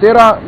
13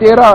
13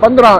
15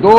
2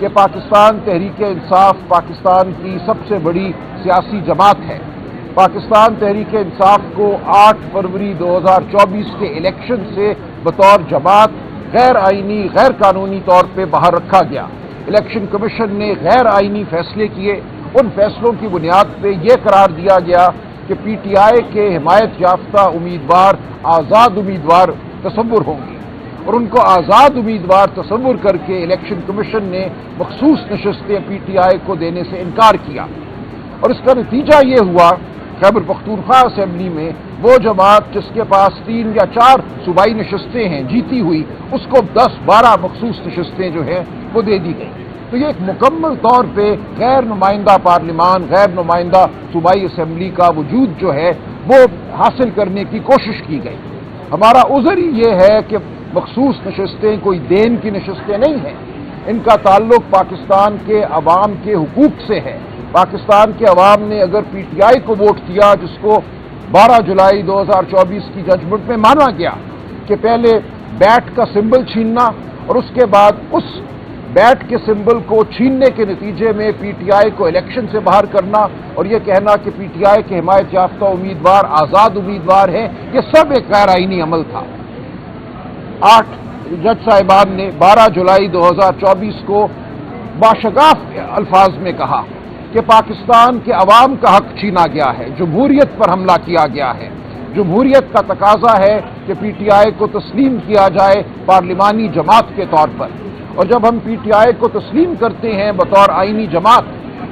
کہ پاکستان تحریک انصاف پاکستان کی سب سے بڑی سیاسی جماعت ہے۔ پاکستان تحریک انصاف کو 8 فروری 2024 کے الیکشن سے بطور جماعت غیر آئینی غیر قانونی طور پہ باہر رکھا گیا۔ الیکشن کمیشن نے غیر آئینی فیصلے کیے۔ ان فیصلوں کی بنیاد پہ یہ قرار دیا گیا کہ پی ٹی آئی کے حمایت یافتہ امیدوار آزاد امیدوار تصور ہوں گے، اور ان کو آزاد امیدوار تصور کر کے الیکشن کمیشن نے مخصوص نشستیں پی ٹی آئی کو دینے سے انکار کیا، اور اس کا نتیجہ یہ ہوا خیبر پختونخوا اسمبلی میں وہ جماعت جس کے پاس 3 یا 4 صوبائی نشستیں ہیں جیتی ہوئی، اس کو 10-12 مخصوص نشستیں جو ہیں وہ دے دی گئی۔ تو یہ ایک مکمل طور پہ غیر نمائندہ پارلیمان، غیر نمائندہ صوبائی اسمبلی کا وجود جو ہے وہ حاصل کرنے کی کوشش کی گئی۔ ہمارا عذر ہی یہ ہے کہ مخصوص نشستیں کوئی دین کی نشستیں نہیں ہیں، ان کا تعلق پاکستان کے عوام کے حقوق سے ہے۔ پاکستان کے عوام نے اگر پی ٹی آئی کو ووٹ کیا، جس کو 12 جولائی 2024 کی ججمنٹ میں مانا گیا کہ پہلے بیٹ کا سمبل چھیننا اور اس کے بعد اس بیٹ کے سمبل کو چھیننے کے نتیجے میں پی ٹی آئی کو الیکشن سے باہر کرنا اور یہ کہنا کہ پی ٹی آئی کے حمایت یافتہ امیدوار آزاد امیدوار ہیں، یہ سب ایک غیر آئینی عمل تھا۔ 8 جج صاحبان نے 12 جولائی 2024 کو باشگاف الفاظ میں کہا کہ پاکستان کے عوام کا حق چھینا گیا ہے، جمہوریت پر حملہ کیا گیا ہے۔ جمہوریت کا تقاضا ہے کہ پی ٹی آئی کو تسلیم کیا جائے پارلیمانی جماعت کے طور پر، اور جب ہم پی ٹی آئی کو تسلیم کرتے ہیں بطور آئینی جماعت،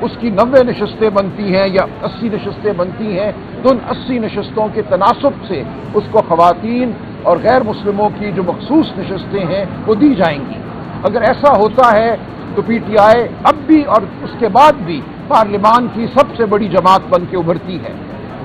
اس کی 90 نشستیں بنتی ہیں یا 80 نشستیں بنتی ہیں، تو ان 80 نشستوں کے تناسب سے اس کو خواتین اور غیر مسلموں کی جو مخصوص نشستیں ہیں وہ دی جائیں گی۔ اگر ایسا ہوتا ہے تو پی ٹی آئی اب بھی اور اس کے بعد بھی پارلیمان کی سب سے بڑی جماعت بن کے ابھرتی ہے،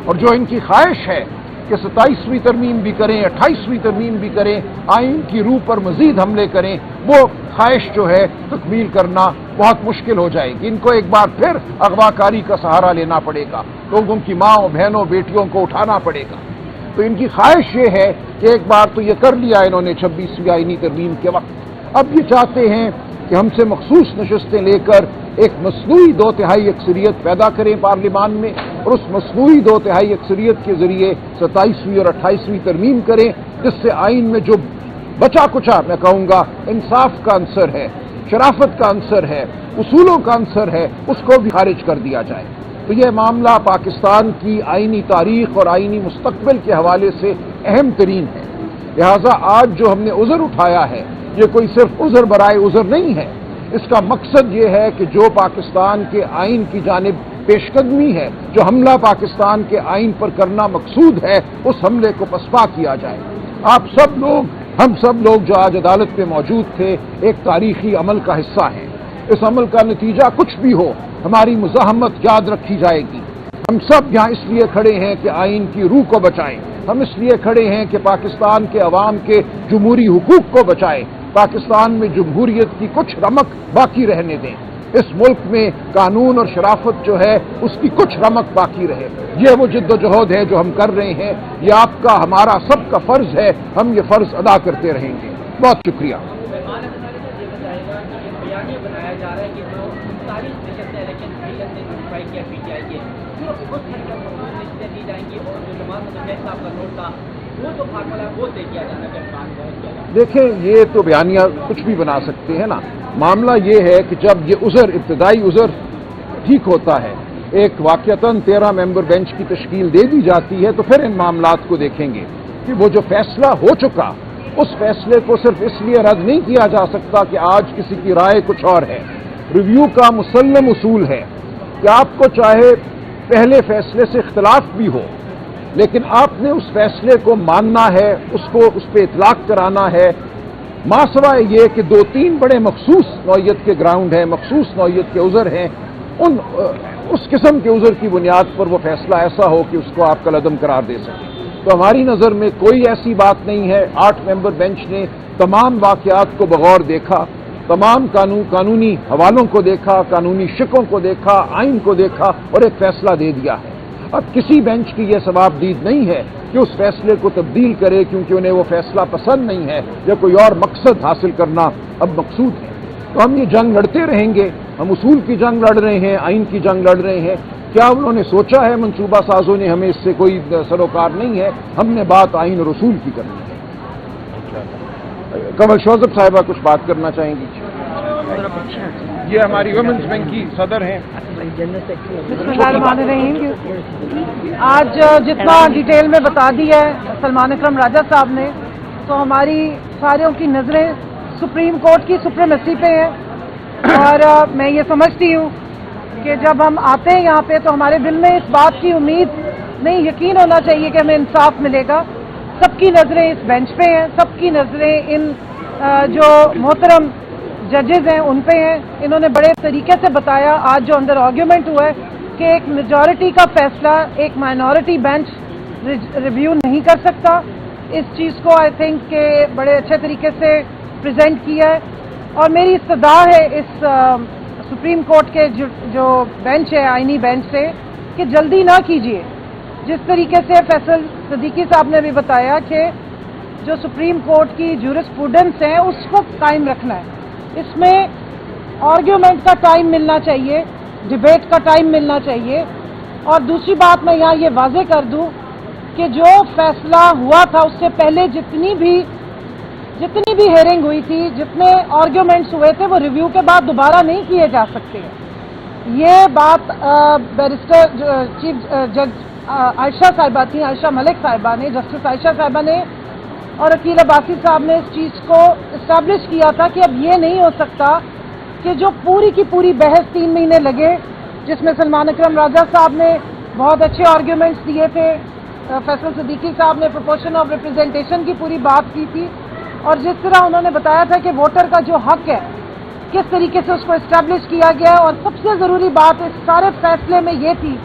اور جو ان کی خواہش ہے کہ 27ویں ترمیم بھی کریں، 28ویں ترمیم بھی کریں، آئین کی روح پر مزید حملے کریں، وہ خواہش جو ہے تکمیل کرنا بہت مشکل ہو جائے گی۔ ان کو ایک بار پھر اغوا کاری کا سہارا لینا پڑے گا، لوگوں کی ماں بہنوں بیٹیوں کو اٹھانا پڑے گا۔ تو ان کی خواہش یہ ہے کہ ایک بار تو یہ کر لیا انہوں نے 26ویں آئینی ترمیم کے وقت، اب یہ چاہتے ہیں کہ ہم سے مخصوص نشستیں لے کر ایک مصنوعی 2/3 اکثریت پیدا کریں پارلیمان میں، اور اس مصنوعی 2/3 اکثریت کے ذریعے 27ویں اور 28ویں ترمیم کریں، جس سے آئین میں جو بچا کچا میں کہوں گا انصاف کا عنصر ہے، شرافت کا عنصر ہے، اصولوں کا عنصر ہے، اس کو بھی خارج کر دیا جائے۔ تو یہ معاملہ پاکستان کی آئینی تاریخ اور آئینی مستقبل کے حوالے سے اہم ترین ہے، لہذا آج جو ہم نے عذر اٹھایا ہے یہ کوئی صرف عذر برائے عذر نہیں ہے، اس کا مقصد یہ ہے کہ جو پاکستان کے آئین کی جانب پیش قدمی ہے، جو حملہ پاکستان کے آئین پر کرنا مقصود ہے، اس حملے کو پسپا کیا جائے۔ آپ سب لوگ، ہم سب لوگ جو آج عدالت میں موجود تھے، ایک تاریخی عمل کا حصہ ہیں۔ اس عمل کا نتیجہ کچھ بھی ہو، ہماری مزاحمت یاد رکھی جائے گی۔ ہم سب یہاں اس لیے کھڑے ہیں کہ آئین کی روح کو بچائیں، ہم اس لیے کھڑے ہیں کہ پاکستان کے عوام کے جمہوری حقوق کو بچائیں، پاکستان میں جمہوریت کی کچھ رمق باقی رہنے دیں، اس ملک میں قانون اور شرافت جو ہے اس کی کچھ رمق باقی رہے۔ یہ وہ جد و جہد ہے جو ہم کر رہے ہیں، یہ آپ کا ہمارا سب کا فرض ہے، ہم یہ فرض ادا کرتے رہیں گے۔ بہت شکریہ۔ دیکھیں، یہ تو بیانیہ کچھ بھی بنا سکتے ہیں نا، معاملہ یہ ہے کہ جب یہ عذر ابتدائی عذر ٹھیک ہوتا ہے، ایک واقعتاً 13 ممبر بینچ کی تشکیل دے دی جاتی ہے، تو پھر ان معاملات کو دیکھیں گے کہ وہ جو فیصلہ ہو چکا اس فیصلے کو صرف اس لیے رد نہیں کیا جا سکتا کہ آج کسی کی رائے کچھ اور ہے۔ ریویو کا مسلم اصول ہے کہ آپ کو چاہے پہلے فیصلے سے اختلاف بھی ہو، لیکن آپ نے اس فیصلے کو ماننا ہے، اس پہ اطلاق کرانا ہے، ماں سوائے یہ کہ 2-3 بڑے مخصوص نوعیت کے گراؤنڈ ہیں، مخصوص نوعیت کے عذر ہیں، اس قسم کے عذر کی بنیاد پر وہ فیصلہ ایسا ہو کہ اس کو آپ کالعدم قرار دے سکیں۔ تو ہماری نظر میں کوئی ایسی بات نہیں ہے۔ 8 ممبر بینچ نے تمام واقعات کو بغور دیکھا، تمام قانونی حوالوں کو دیکھا، قانونی شکوں کو دیکھا، آئین کو دیکھا اور ایک فیصلہ دے دیا ہے۔ اب کسی بینچ کی یہ ثوابدید نہیں ہے کہ اس فیصلے کو تبدیل کرے کیونکہ انہیں وہ فیصلہ پسند نہیں ہے یا کوئی اور مقصد حاصل کرنا اب مقصود ہے۔ تو ہم یہ جنگ لڑتے رہیں گے. ہم اصول کی جنگ لڑ رہے ہیں, آئین کی جنگ لڑ رہے ہیں. کیا انہوں نے سوچا ہے منصوبہ سازوں نے ہمیں اس سے کوئی سروکار نہیں ہے؟ ہم نے بات آئین اور اصول کی کرنی ہے. کنول شوذب صاحبہ کچھ بات کرنا چاہیں گی؟ یہ ہماری ویمنز ونگ کی صدر ہیں. بسم اللہ الرحمن الرحیم. آج جتنا ڈیٹیل میں بتا دیا ہے سلمان اکرم راجہ صاحب نے, تو ہماری ساروں کی نظریں سپریم کورٹ کی سپریمیسی پہ ہیں. اور میں یہ سمجھتی ہوں کہ جب ہم آتے ہیں یہاں پہ تو ہمارے دل میں اس بات کی امید نہیں, یقین ہونا چاہیے کہ ہمیں انصاف ملے گا. سب کی نظریں اس بینچ پہ ہیں, سب کی نظریں ان جو محترم ججز ہیں ان پہ ہیں. انہوں نے بڑے طریقے سے بتایا آج جو اندر آرگیومنٹ ہوا ہے کہ ایک میجورٹی کا فیصلہ ایک مائنورٹی بینچ ریویو نہیں کر سکتا. اس چیز کو آئی تھنک کہ بڑے اچھے طریقے سے پریزنٹ کیا ہے. اور میری استدعا ہے اس سپریم کورٹ کے جو بینچ ہے, آئینی بینچ سے, کہ جلدی نہ کیجیے. جس طریقے سے فیصل صدیقی صاحب نے بھی بتایا کہ جو سپریم کورٹ کی جورسپروڈنس ہے اس کو قائم رکھنا ہے. اس میں آرگیومنٹ کا ٹائم ملنا چاہیے, ڈبیٹ کا ٹائم ملنا چاہیے. اور دوسری بات میں یہاں یہ واضح کر دوں کہ جو فیصلہ ہوا تھا اس سے پہلے جتنی بھی ہیئرنگ ہوئی تھی, جتنے آرگیومنٹس ہوئے تھے, وہ ریویو کے بعد دوبارہ نہیں کیے جا سکتے ہیں. یہ بات بیرسٹر چیف جج عائشہ صاحبہ تھیں, عائشہ ملک صاحبہ نے, جسٹس عائشہ صاحبہ نے اور عقیل عباسی صاحب نے اس چیز کو اسٹیبلش کیا تھا کہ اب یہ نہیں ہو سکتا کہ جو پوری کی پوری بحث 3 مہینے لگے, جس میں سلمان اکرم راجہ صاحب نے بہت اچھے آرگیومنٹس دیے تھے, فیصل صدیقی صاحب نے پروپورشن آف ریپرزینٹیشن کی پوری بات کی تھی, اور جس طرح انہوں نے بتایا تھا کہ ووٹر کا جو حق ہے کس طریقے سے اس کو اسٹیبلش کیا گیا. اور سب سے ضروری بات اس سارے فیصلے میں یہ تھی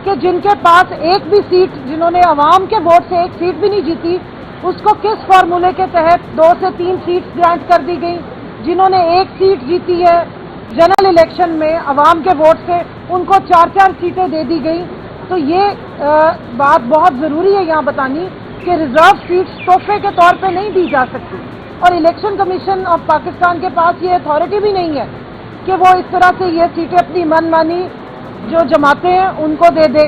کہ جن کے پاس ایک بھی سیٹ, جنہوں نے عوام کے ووٹ سے ایک سیٹ بھی نہیں جیتی, اس کو کس فارمولے کے تحت 2 سے 3 سیٹس گرانٹ کر دی گئی. جنہوں نے ایک سیٹ جیتی ہے جنرل الیکشن میں عوام کے ووٹ سے, ان کو 4 سیٹیں دے دی گئی. تو یہ بات بہت ضروری ہے یہاں بتانی کہ ریزرو سیٹس تحفے کے طور پہ نہیں دی جا سکتی. اور الیکشن کمیشن آف پاکستان کے پاس یہ اتھارٹی بھی نہیں ہے کہ وہ اس طرح سے یہ سیٹیں اپنی من مانی جو جماعتیں ہیں ان کو دے دے.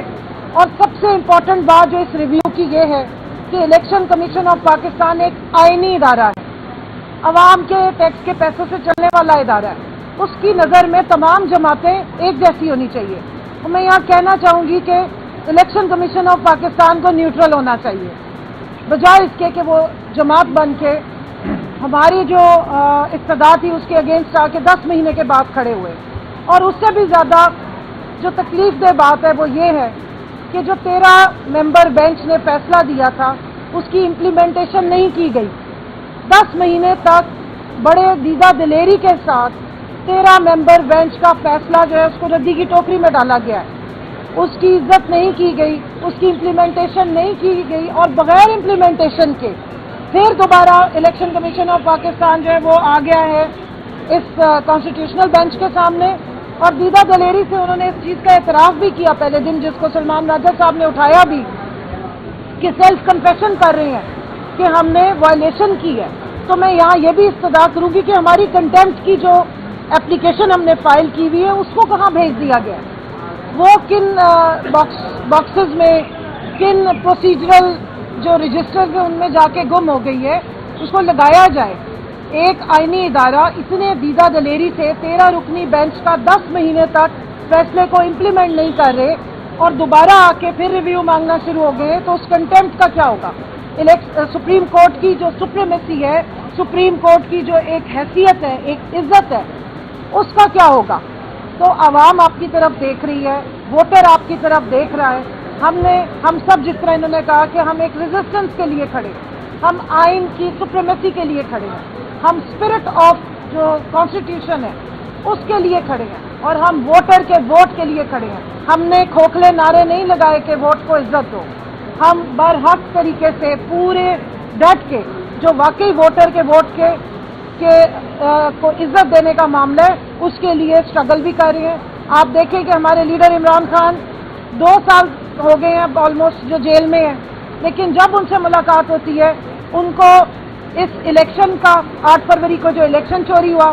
اور سب سے امپورٹنٹ بات جو اس ریویو کی یہ ہے کہ الیکشن کمیشن آف پاکستان ایک آئینی ادارہ ہے, عوام کے ٹیکس کے پیسوں سے چلنے والا ادارہ ہے. اس کی نظر میں تمام جماعتیں ایک جیسی ہونی چاہیے. اور میں یہاں کہنا چاہوں گی کہ الیکشن کمیشن آف پاکستان کو نیوٹرل ہونا چاہیے, بجائے اس کے کہ وہ جماعت بن کے ہماری جو استدعا تھی اس کے اگینسٹ آ کے 10 مہینے کے بعد کھڑے ہوئے. اور اس سے بھی زیادہ جو تکلیف دہ بات ہے وہ یہ ہے کہ جو 13 ممبر بینچ نے فیصلہ دیا تھا اس کی امپلیمنٹیشن نہیں کی گئی. 10 مہینے تک بڑے دیدہ دلیری کے ساتھ 13 ممبر بینچ کا فیصلہ جو ہے اس کو ردی کی ٹوکری میں ڈالا گیا ہے. اس کی عزت نہیں کی گئی, اس کی امپلیمنٹیشن نہیں کی گئی, اور بغیر امپلیمنٹیشن کے پھر دوبارہ الیکشن کمیشن آف پاکستان جو ہے وہ آ گیا ہے اس کانسٹیٹیوشنل بینچ کے سامنے. اور دیدہ دلیری سے انہوں نے اس چیز کا اعتراف بھی کیا پہلے دن, جس کو سلمان راجہ صاحب نے اٹھایا بھی, کہ سیلف کنفیشن کر رہے ہیں کہ ہم نے وائلیشن کی ہے. تو میں یہاں یہ بھی استدعا کروں گی کہ ہماری کنٹمپٹ کی جو اپلیکیشن ہم نے فائل کی ہوئی ہے اس کو کہاں بھیج دیا گیا, وہ کن باکسز میں, کن پروسیجرل جو رجسٹرز ہیں ان میں جا کے گم ہو گئی ہے, اس کو لگایا جائے. ایک آئینی ادارہ اتنے دیدہ دلیری سے 13 رکنی بینچ کا 10 مہینے تک فیصلے کو امپلیمنٹ نہیں کر رہے اور دوبارہ آ کے پھر ریویو مانگنا شروع ہو گئے, تو اس کنٹمپٹ کا کیا ہوگا؟ سپریم کورٹ کی جو سپریمیسی ہے, سپریم کورٹ کی جو ایک حیثیت ہے, ایک عزت ہے, اس کا کیا ہوگا؟ تو عوام آپ کی طرف دیکھ رہی ہے, ووٹر آپ کی طرف دیکھ رہا ہے. ہم سب جس طرح انہوں نے کہا کہ ہم ایک ریزسٹنس کے لیے کھڑے, ہم آئین کی سپریمیسی کے لیے کھڑے ہیں, ہم اسپرٹ آف جو کانسٹیٹیوشن ہے اس کے لیے کھڑے ہیں, اور ہم ووٹر کے ووٹ کے لیے کھڑے ہیں. ہم نے کھوکھلے نعرے نہیں لگائے کہ ووٹ کو عزت دو. ہم برحق طریقے سے پورے ڈٹ کے جو واقعی ووٹر کے ووٹ کو عزت دینے کا معاملہ ہے اس کے لیے اسٹرگل بھی کر رہے ہیں. آپ دیکھیں کہ ہمارے لیڈر عمران خان 2 سال ہو گئے ہیں آلموسٹ جو جیل میں ہیں, لیکن جب ان سے ملاقات ہوتی ہے ان کو اس الیکشن کا 8 فروری کو جو الیکشن چوری ہوا